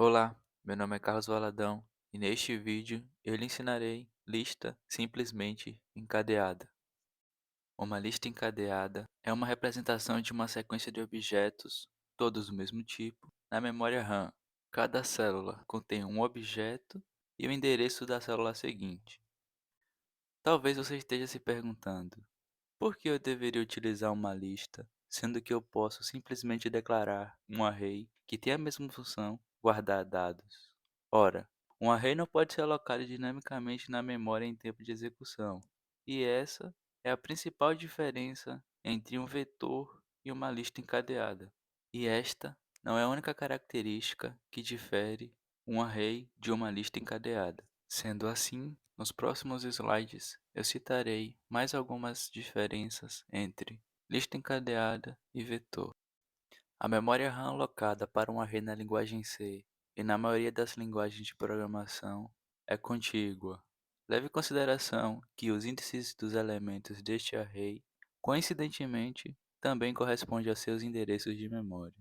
Olá, meu nome é Carlos Valadão e neste vídeo eu lhe ensinarei lista simplesmente encadeada. Uma lista encadeada é uma representação de uma sequência de objetos, todos do mesmo tipo, na memória RAM. Cada célula contém um objeto e o endereço da célula seguinte. Talvez você esteja se perguntando, por que eu deveria utilizar uma lista, sendo que eu posso simplesmente declarar um array que tem a mesma função, guardar dados? Ora, um array não pode ser alocado dinamicamente na memória em tempo de execução, e essa é a principal diferença entre um vetor e uma lista encadeada. E esta não é a única característica que difere um array de uma lista encadeada. Sendo assim, nos próximos slides eu citarei mais algumas diferenças entre lista encadeada e vetor. A memória RAM alocada para um array na linguagem C e na maioria das linguagens de programação é contígua. Leve em consideração que os índices dos elementos deste array, coincidentemente, também correspondem aos seus endereços de memória.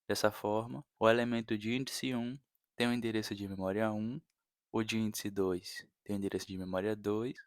Dessa forma, o elemento de índice 1 tem o endereço de memória 1, o de índice 2 tem o endereço de memória 2,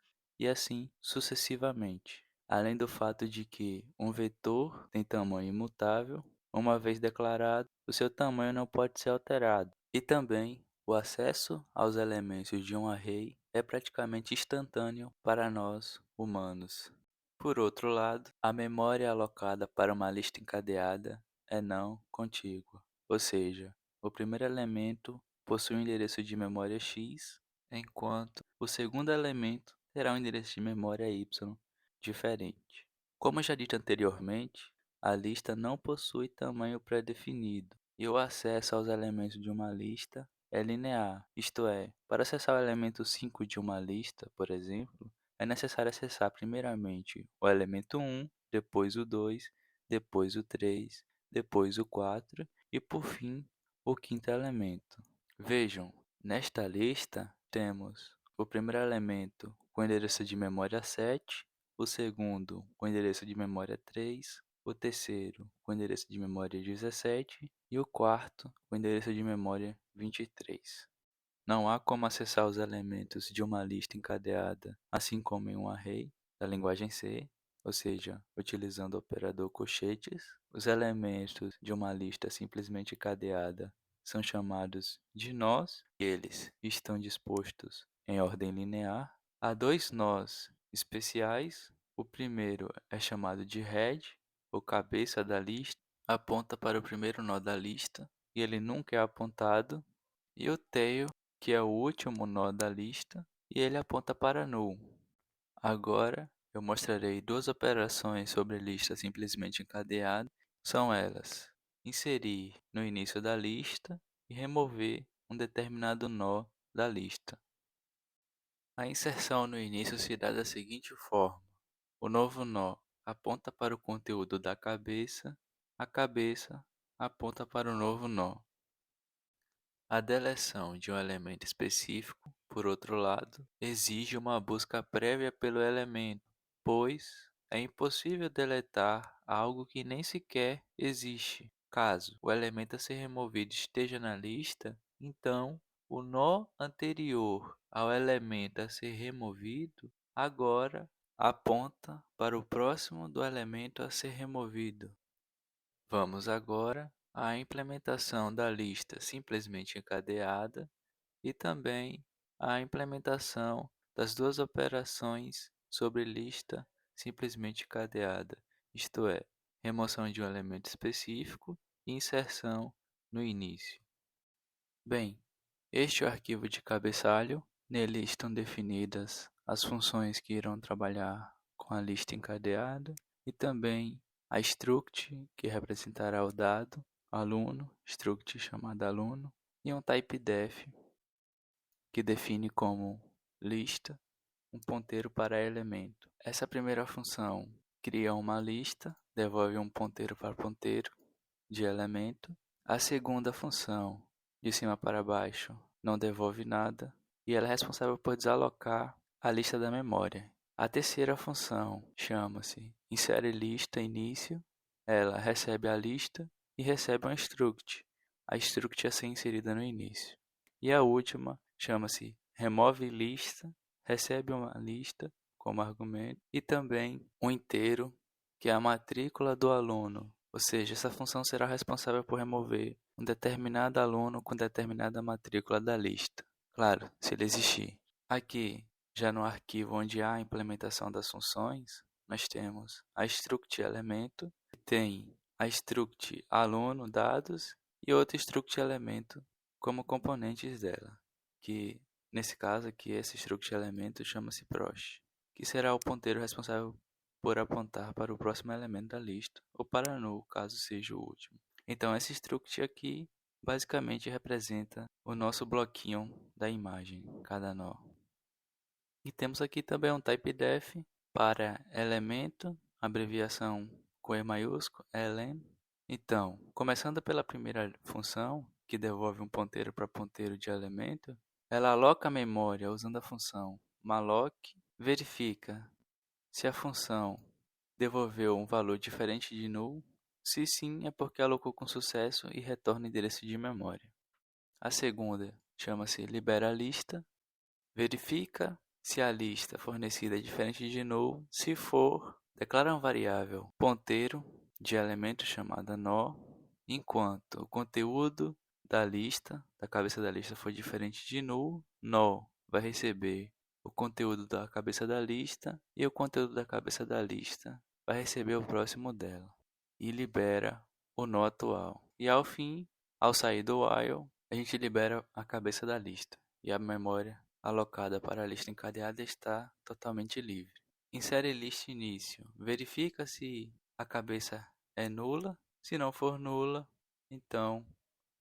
e assim sucessivamente. Além do fato de que um vetor tem tamanho imutável, uma vez declarado, o seu tamanho não pode ser alterado. E também, o acesso aos elementos de um array é praticamente instantâneo para nós, humanos. Por outro lado, a memória alocada para uma lista encadeada é não contígua, ou seja, o primeiro elemento possui um endereço de memória x, enquanto o segundo elemento terá um endereço de memória y diferente. Como já dito anteriormente, a lista não possui tamanho pré-definido e o acesso aos elementos de uma lista é linear, isto é, para acessar o elemento 5 de uma lista, por exemplo, é necessário acessar primeiramente o elemento 1, depois o 2, depois o 3, depois o 4 e, por fim, o quinto elemento. Vejam, nesta lista temos o primeiro elemento com endereço de memória 7, o segundo com endereço de memória 3, o terceiro com endereço de memória 17 e o quarto com endereço de memória 23. Não há como acessar os elementos de uma lista encadeada, assim como em um array da linguagem C, ou seja, utilizando o operador colchetes. Os elementos de uma lista simplesmente encadeada são chamados de nós, e eles estão dispostos em ordem linear. Há dois nós especiais. O primeiro é chamado de head, ou cabeça da lista, aponta para o primeiro nó da lista, e ele nunca é apontado. E o tail, que é o último nó da lista, e ele aponta para null. Agora, eu mostrarei duas operações sobre lista simplesmente encadeada. São elas: inserir no início da lista e remover um determinado nó da lista. A inserção no início se dá da seguinte forma: o novo nó aponta para o conteúdo da cabeça, a cabeça aponta para o novo nó. A deleção de um elemento específico, por outro lado, exige uma busca prévia pelo elemento, pois é impossível deletar algo que nem sequer existe. Caso o elemento a ser removido esteja na lista, então o nó anterior ao elemento a ser removido agora aponta para o próximo do elemento a ser removido. Vamos agora à implementação da lista simplesmente encadeada e também à implementação das duas operações sobre lista simplesmente encadeada, isto é, remoção de um elemento específico e inserção no início. Bem, este é o arquivo de cabeçalho. Nele estão definidas as funções que irão trabalhar com a lista encadeada e também a struct, que representará o dado aluno, struct chamado aluno, e um typedef, que define como lista um ponteiro para elemento. Essa primeira função cria uma lista, devolve um ponteiro para ponteiro de elemento. A segunda função, de cima para baixo, não devolve nada e ela é responsável por desalocar a lista da memória. A terceira função chama-se insere lista início. Ela recebe a lista e recebe um struct. a struct a ser inserida no início. E a última chama-se remove lista, recebe uma lista como argumento e também um inteiro, que é a matrícula do aluno. Ou seja, essa função será responsável por remover um determinado aluno com determinada matrícula da lista. Claro, se ele existir. Aqui, já no arquivo onde há a implementação das funções, nós temos a struct elemento, que tem a struct aluno dados e outra struct elemento como componentes dela, que nesse caso aqui esse struct elemento chama-se prox, que será o ponteiro responsável por apontar para o próximo elemento da lista ou para null, caso seja o último. Então esse struct aqui basicamente representa o nosso bloquinho da imagem, cada nó. E temos aqui também um typedef para elemento, abreviação com E maiúsculo, elem. Então, começando pela primeira função, que devolve um ponteiro para ponteiro de elemento, ela aloca a memória usando a função malloc, verifica se a função devolveu um valor diferente de null. Se sim, é porque alocou com sucesso e retorna o endereço de memória. A segunda chama-se libera lista, verifica se a lista fornecida é diferente de null. Se for, declara uma variável ponteiro de elemento chamada nó, enquanto o conteúdo da lista, da cabeça da lista, for diferente de null, nó vai receber o conteúdo da cabeça da lista e o conteúdo da cabeça da lista vai receber o próximo dela e libera o nó atual. E ao fim, ao sair do while, a gente libera a cabeça da lista e a memória alocada para a lista encadeada está totalmente livre. Insere lista início. Verifica se a cabeça é nula. Se não for nula, então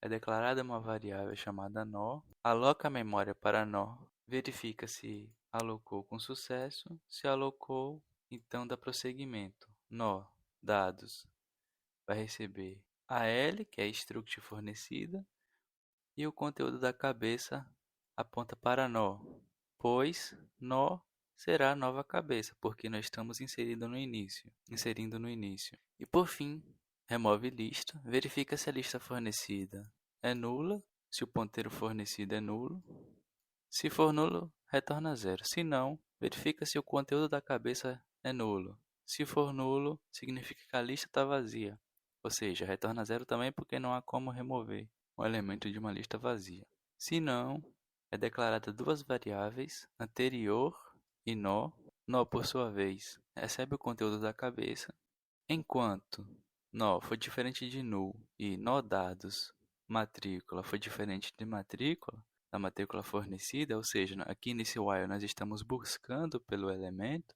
é declarada uma variável chamada nó. Aloca a memória para nó. Verifica se alocou com sucesso. Se alocou, então dá prosseguimento. Nó, dados, vai receber a L, que é a struct fornecida, e o conteúdo da cabeça aponta para nó, pois nó será a nova cabeça, porque nós estamos inserindo no início. E por fim, remove lista, verifica se a lista fornecida é nula, se o ponteiro fornecido é nulo. Se for nulo, retorna zero. Se não, verifica se o conteúdo da cabeça é nulo. Se for nulo, significa que a lista está vazia. Ou seja, retorna zero também porque não há como remover um elemento de uma lista vazia. Se não, é declarada duas variáveis, anterior e nó. Nó, por sua vez, recebe o conteúdo da cabeça, enquanto nó foi diferente de null e nó dados matrícula foi diferente de matrícula, da matrícula fornecida, ou seja, aqui nesse while nós estamos buscando pelo elemento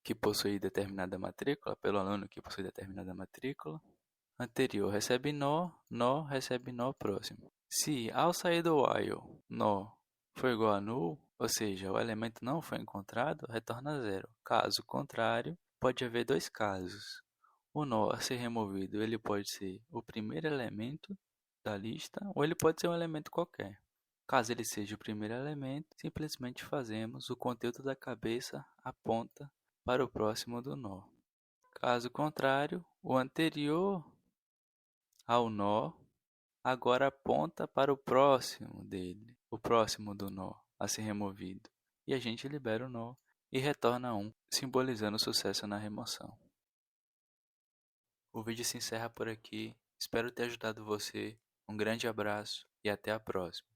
que possui determinada matrícula, pelo aluno que possui determinada matrícula. Anterior recebe nó recebe nó próximo. Se ao sair do while nó for igual a null, ou seja, o elemento não foi encontrado, retorna zero. Caso contrário, pode haver dois casos. O nó a ser removido ele pode ser o primeiro elemento da lista ou ele pode ser um elemento qualquer. Caso ele seja o primeiro elemento, simplesmente fazemos o conteúdo da cabeça aponta para o próximo do nó. Caso contrário, o anterior ao nó agora aponta para o próximo dele, o próximo do nó a ser removido. E a gente libera o nó e retorna 1, simbolizando o sucesso na remoção. O vídeo se encerra por aqui. Espero ter ajudado você. Um grande abraço e até a próxima.